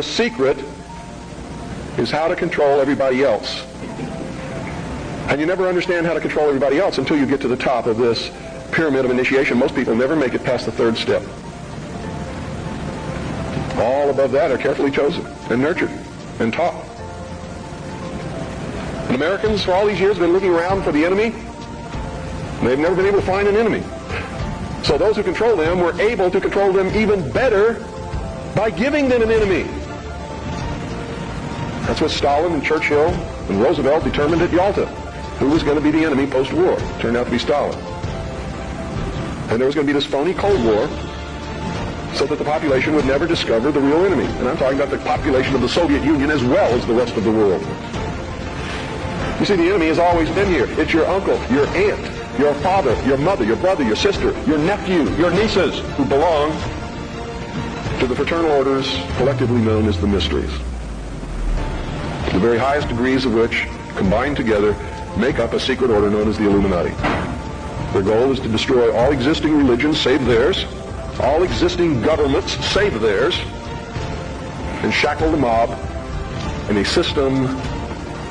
The secret is how to control everybody else. And you never understand how to control everybody else until you get to the top of this pyramid of initiation. Most people never make it past the third step. All above that are carefully chosen and nurtured and taught. And Americans for all these years have been looking around for the enemy. They've never been able to find an enemy. So those who control them were able to control them even better by giving them an enemy. That's what Stalin and Churchill and Roosevelt determined at Yalta. Who was going to be the enemy post-war? Turned out to be Stalin. And there was going to be this phony Cold War so that the population would never discover the real enemy. And I'm talking about the population of the Soviet Union as well as the rest of the world. You see, the enemy has always been here. It's your uncle, your aunt, your father, your mother, your brother, your sister, your nephew, your nieces, who belong to the fraternal orders collectively known as the Mysteries. The very highest degrees of which, combined together, make up a secret order known as the Illuminati. Their goal is to destroy all existing religions save theirs, all existing governments save theirs, and shackle the mob in a system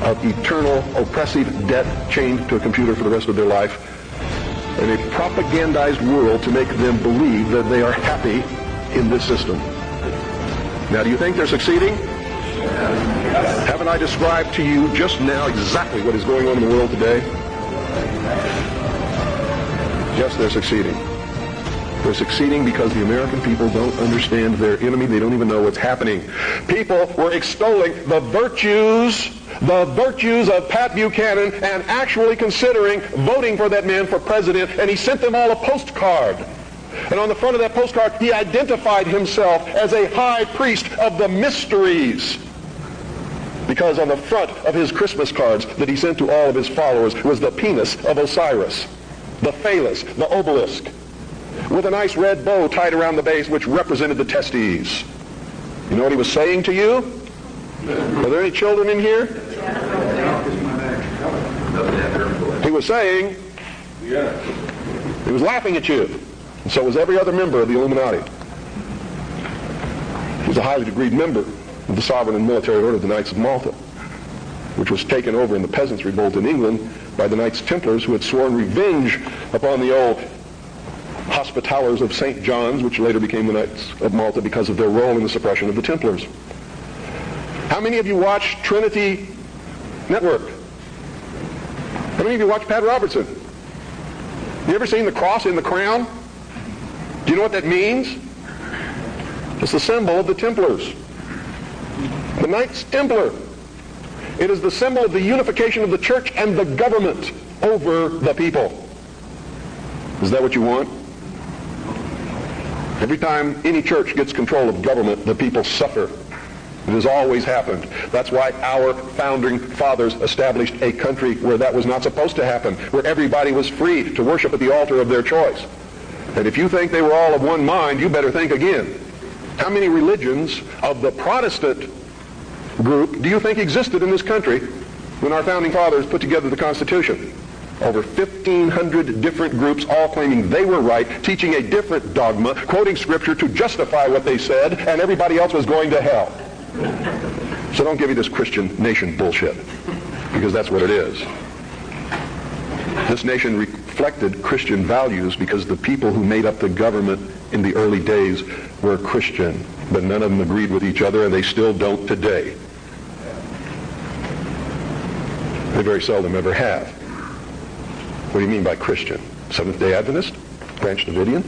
of eternal oppressive debt chained to a computer for the rest of their life, in a propagandized world to make them believe that they are happy in this system. Now, do you think they're succeeding? Haven't I described to you just now exactly what is going on in the world today? Yes, they're succeeding. They're succeeding because the American people don't understand their enemy. They don't even know what's happening. People were extolling the virtues of Pat Buchanan and actually considering voting for that man for president, and he sent them all a postcard. And on the front of that postcard, he identified himself as a high priest of the mysteries. Because on the front of his Christmas cards that he sent to all of his followers was the penis of Osiris, the phallus, the obelisk, with a nice red bow tied around the base which represented the testes. You know what he was saying to you? Are there any children in here? He was saying, he was laughing at you. And so was every other member of the Illuminati. He was a highly degreed member of the sovereign and military order of the Knights of Malta, which was taken over in the Peasants' Revolt in England by the Knights Templars, who had sworn revenge upon the old Hospitallers of St. John's, which later became the Knights of Malta because of their role in the suppression of the Templars. How many of you watch Trinity Network? How many of you watch Pat Robertson? You ever seen the cross in the crown? Do you know what that means? It's the symbol of the Templars. The Knights Templar. It is the symbol of the unification of the church and the government over the people. Is that what you want? Every time any church gets control of government, the people suffer. It has always happened. That's why our founding fathers established a country where that was not supposed to happen, where everybody was free to worship at the altar of their choice. And if you think they were all of one mind, you better think again. How many religions of the Protestant group do you think existed in this country when our founding fathers put together the Constitution? Over 1,500 different groups, all claiming they were right, teaching a different dogma, quoting scripture to justify what they said, and everybody else was going to hell. So don't give me this Christian nation bullshit, because that's what it is. This nation reflected Christian values because the people who made up the government in the early days were Christian, but none of them agreed with each other, and they still don't today. They very seldom ever have. What do you mean by Christian? Seventh-day Adventist? Branch Davidian?